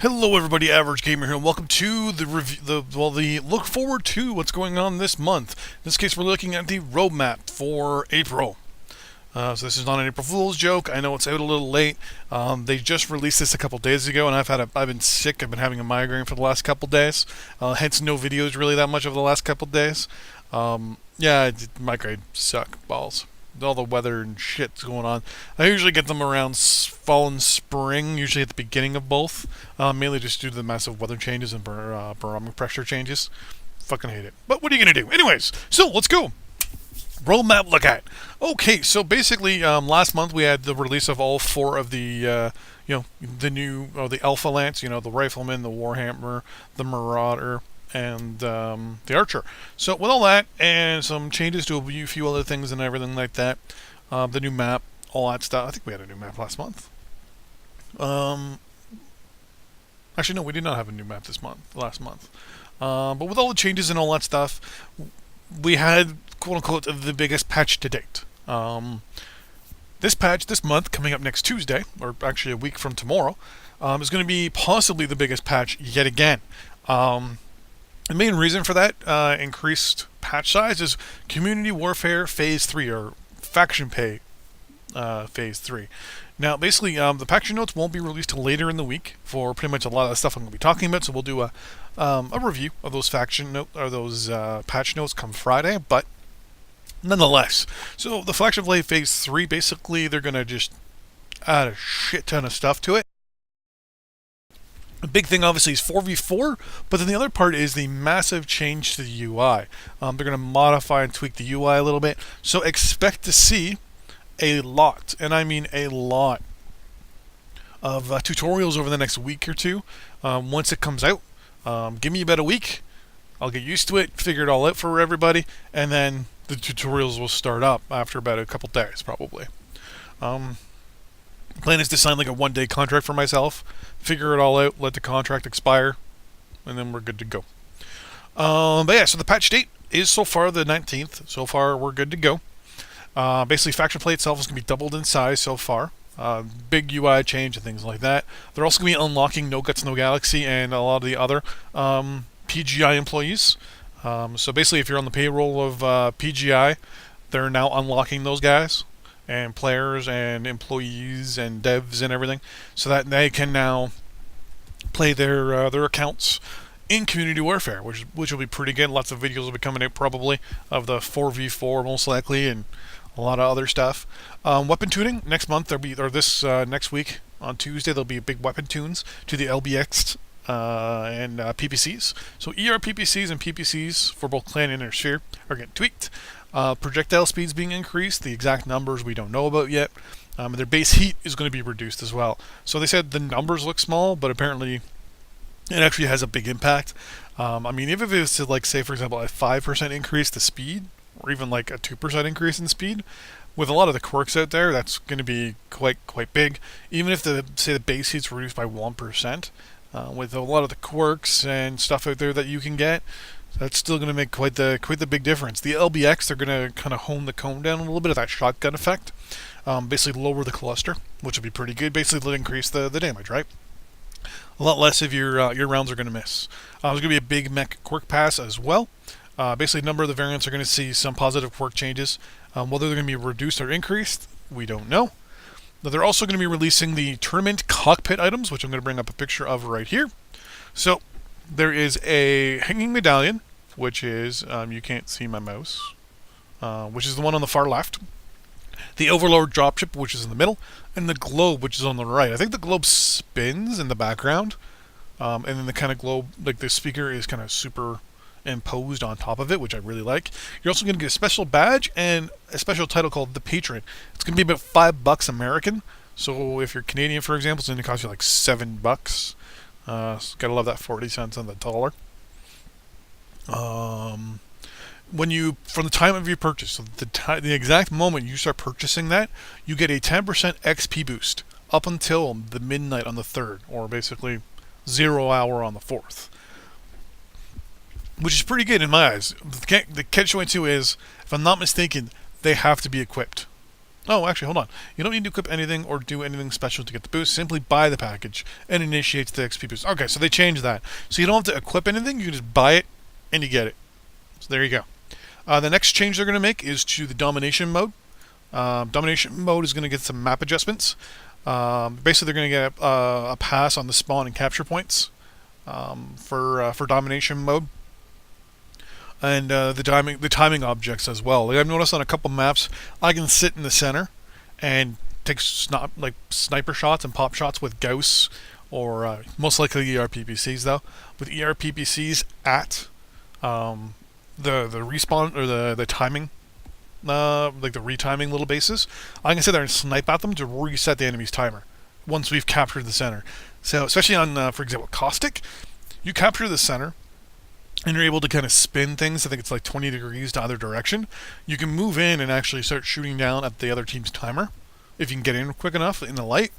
Hello, everybody. Average Gamer here, and welcome to the review. The look forward to what's going on this month. In this case, we're looking at the roadmap for April. So this is not an April Fool's joke. I know it's out a little late. They just released this a couple days ago, and I've been sick. I've been having a migraine for the last couple days. Hence, no videos really that much over the last couple days. Yeah, migraine suck balls. All the weather and shit's going on. I usually get them around fall and spring, usually at the beginning of both. Mainly just due to the massive weather changes and barometric pressure changes. Fucking hate it. But what are you gonna do? Anyways, so let's go. Roadmap look at. Okay, so basically, last month we had the release of all four of the, the new, or the Alpha Lance, the Rifleman, the Warhammer, the Marauder, and the Archer. So with all that and some changes to a few other things and everything like that, the new map, all that stuff. I think we had a new map last month. Actually, no, we did not have a new map last month. But with all the changes and all that stuff, we had quote unquote the biggest patch to date. This patch this month, coming up next Tuesday, or actually a week from tomorrow, is going to be possibly the biggest patch yet again. The main reason for that increased patch size is Community Warfare Phase 3, or Faction Pay Phase 3. Now, basically, the patch notes won't be released till later in the week for pretty much a lot of the stuff I'm going to be talking about, so we'll do a review of those patch notes come Friday, but nonetheless. So, the Faction Pay Phase 3, basically, they're going to just add a shit ton of stuff to it. The big thing, obviously, is 4v4, but then the other part is the massive change to the UI. They're going to modify and tweak the UI a little bit, so expect to see a lot, and I mean a lot, of tutorials over the next week or two. Once it comes out, give me about a week. I'll get used to it, figure it all out for everybody, and then the tutorials will start up after about a couple days, probably. Plan is to sign like a one-day contract for myself, figure it all out, let the contract expire, and then we're good to go. But yeah, so the patch date is so far the 19th. So far, we're good to go. Basically, Faction Play itself is going to be doubled in size so far. Big UI change and things like that. They're also going to be unlocking No Guts, No Galaxy and a lot of the other PGI employees. So basically, if you're on the payroll of PGI, they're now unlocking those guys, and players and employees and devs and everything, so that they can now play their accounts in Community Warfare, which will be pretty good. Lots of videos will be coming out probably of the 4v4 most likely, and a lot of other stuff. Weapon tuning next month, next week on Tuesday, there'll be big weapon tunes to the LBX and PPCs. So ER PPCs and PPCs for both Clan and Sphere are getting tweaked. Projectile speeds being increased. The exact numbers we don't know about yet. Their base heat is going to be reduced as well. So they said the numbers look small, but apparently it actually has a big impact. I mean, if it was to, like, say, for example, a 5% increase to speed, or even like a 2% increase in speed, with a lot of the quirks out there, that's going to be quite big. Even if the base heat's reduced by 1%, with a lot of the quirks and stuff out there that you can get, that's still going to make quite the big difference. The LBX, they're going to kind of hone the cone down a little bit of that shotgun effect. Basically lower the cluster, which will be pretty good. Basically increase the damage, right? A lot less of your rounds are going to miss. There's going to be a big mech quirk pass as well. Basically, a number of the variants are going to see some positive quirk changes. Whether they're going to be reduced or increased, we don't know. But they're also going to be releasing the tournament cockpit items, which I'm going to bring up a picture of right here. So there is a hanging medallion, which is, you can't see my mouse, which is the one on the far left. The Overlord dropship, which is in the middle, and the globe, which is on the right. I think the globe spins in the background, and then the kind of globe, like the speaker, is kind of superimposed on top of it, which I really like. You're also going to get a special badge and a special title called the Patron. It's going to be about $5 American. So if you're Canadian, for example, it's going to cost you like $7. Gotta love that 40 cents on the dollar. From the time of your purchase, so the exact moment you start purchasing that, you get a 10% XP boost up until the midnight on the 3rd, or basically 0 hour on the 4th. Which is pretty good in my eyes. The catch-22 is, if I'm not mistaken, they have to be equipped. Oh, actually, hold on. You don't need to equip anything or do anything special to get the boost. Simply buy the package and it initiates the XP boost. Okay, so they changed that. So you don't have to equip anything. You can just buy it and you get it. So there you go. The next change they're going to make is to the domination mode. Domination mode is going to get some map adjustments. Basically, they're going to get a pass on the spawn and capture points for domination mode. And the timing objects as well. Like I've noticed on a couple maps, I can sit in the center and take sniper shots and pop shots with Gauss or most likely ERPPCs though. With ERPPCs at the respawn or the timing, like the retiming little bases, I can sit there and snipe at them to reset the enemy's timer once we've captured the center. So especially on, for example, Caustic, you capture the center and you're able to kind of spin things. I think it's like 20 degrees to either direction. You can move in and actually start shooting down at the other team's timer if you can get in quick enough in the light.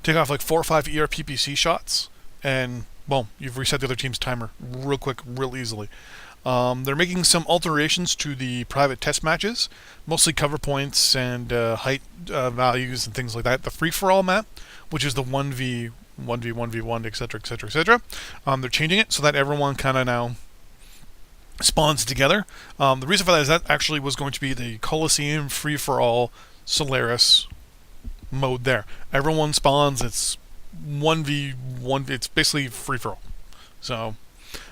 Take off like 4 or 5 ERPPC shots, and boom, you've reset the other team's timer real quick, real easily. They're making some alterations to the private test matches, mostly cover points and height values and things like that. The free-for-all map, which is the 1v, 1v, 1v1, etc., etc., etc. They're changing it so that everyone kind of now spawns together. The reason for that is that actually was going to be the Coliseum free-for-all Solaris mode there. Everyone spawns, it's 1v1, it's basically free-for-all. So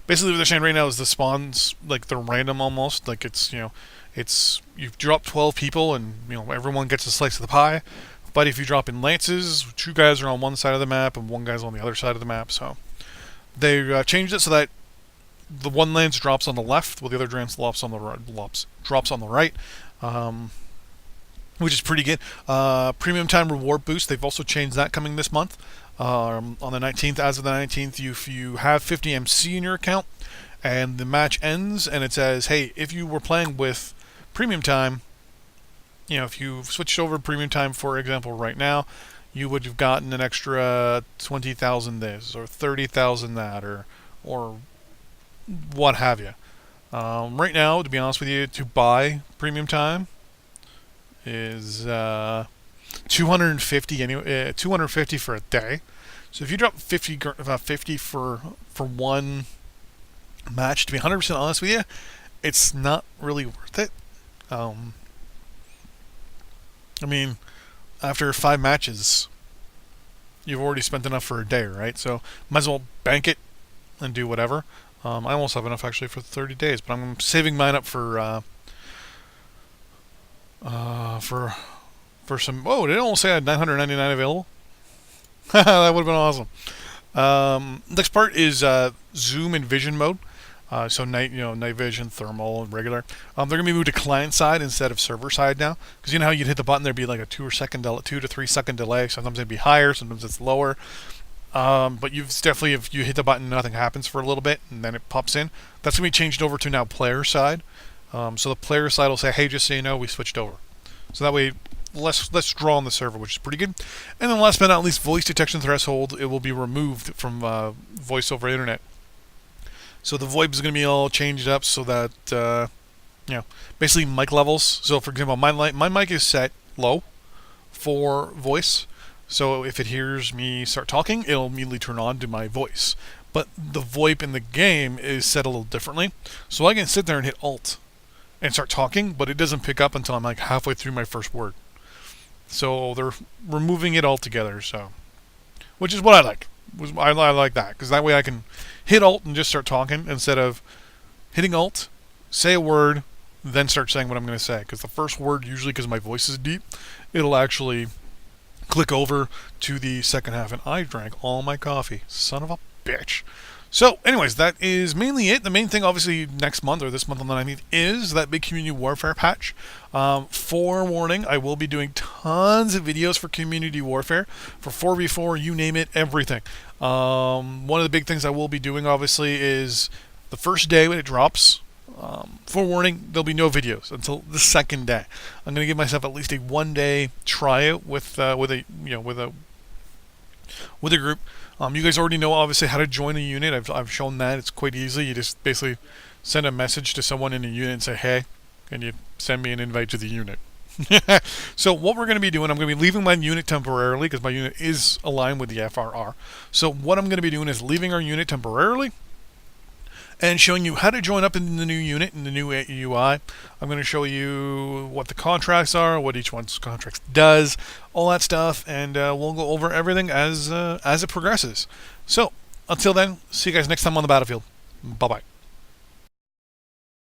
basically what they're saying right now is the spawns, like they're random almost, like it's, you drop 12 people and, everyone gets a slice of the pie. But if you drop in lances, 2 guys are on one side of the map and 1 guy's on the other side of the map. So they changed it so that the one lance drops on the left, while the other lance drops on the right, which is pretty good. Premium time reward boost, they've also changed that coming this month. On the 19th, as of the 19th, if you have 50 MC in your account and the match ends and it says, hey, if you were playing with premium time, if you switched over to premium time, for example, right now, you would have gotten an extra 20,000 this or 30,000 that or what have you. Right now, to be honest with you, to buy premium time is 250 anyway. 250 for a day. So if you drop 50 for one match, to be 100% honest with you, it's not really worth it. I mean, after 5 matches, you've already spent enough for a day, right? So might as well bank it and do whatever. I almost have enough actually for 30 days, but I'm saving mine up for some. Whoa! Did it almost say I had 999 available? That would have been awesome. Next part is zoom and vision mode. So night vision, thermal, and regular. They're gonna be moved to client side instead of server side now, because you know how you'd hit the button, there'd be like a 2 to 3 second delay. Sometimes it'd be higher, sometimes it's lower. But you've definitely, if you hit the button, nothing happens for a little bit, and then it pops in. That's gonna be changed over to now player side. So the player side will say, "Hey, just so you know, we switched over." So that way, less draw on the server, which is pretty good. And then last but not least, voice detection threshold. It will be removed from voice over internet. So the VoIP is going to be all changed up so that basically mic levels. So for example, my mic is set low for voice. So if it hears me start talking, it'll immediately turn on to my voice. But the VoIP in the game is set a little differently. So I can sit there and hit Alt and start talking, but it doesn't pick up until I'm like halfway through my first word. So they're removing it altogether. So, which is what I like. I like that, because that way I can hit Alt and just start talking instead of hitting Alt, say a word, then start saying what I'm going to say. Because the first word, usually because my voice is deep, it'll actually click over to the second half. And I drank all my coffee. Son of a bitch. So, anyways, that is mainly it. The main thing, obviously, next month, or this month on the 19th, is that big Community Warfare patch. Forewarning, I will be doing tons of videos for Community Warfare, for 4v4, you name it, everything. One of the big things I will be doing, obviously, is the first day when it drops. Forewarning, there'll be no videos until the second day. I'm going to give myself at least a 1-day tryout with a group. You guys already know, obviously, how to join a unit. I've shown that. It's quite easy. You just basically send a message to someone in a unit and say, "Hey, can you send me an invite to the unit?" So what we're going to be doing, I'm going to be leaving my unit temporarily because my unit is aligned with the FRR. So what I'm going to be doing is leaving our unit temporarily and showing you how to join up in the new unit, in the new UI. I'm going to show you what the contracts are, what each one's contracts does, all that stuff, and we'll go over everything as it progresses. So until then, see you guys next time on the battlefield. Bye-bye.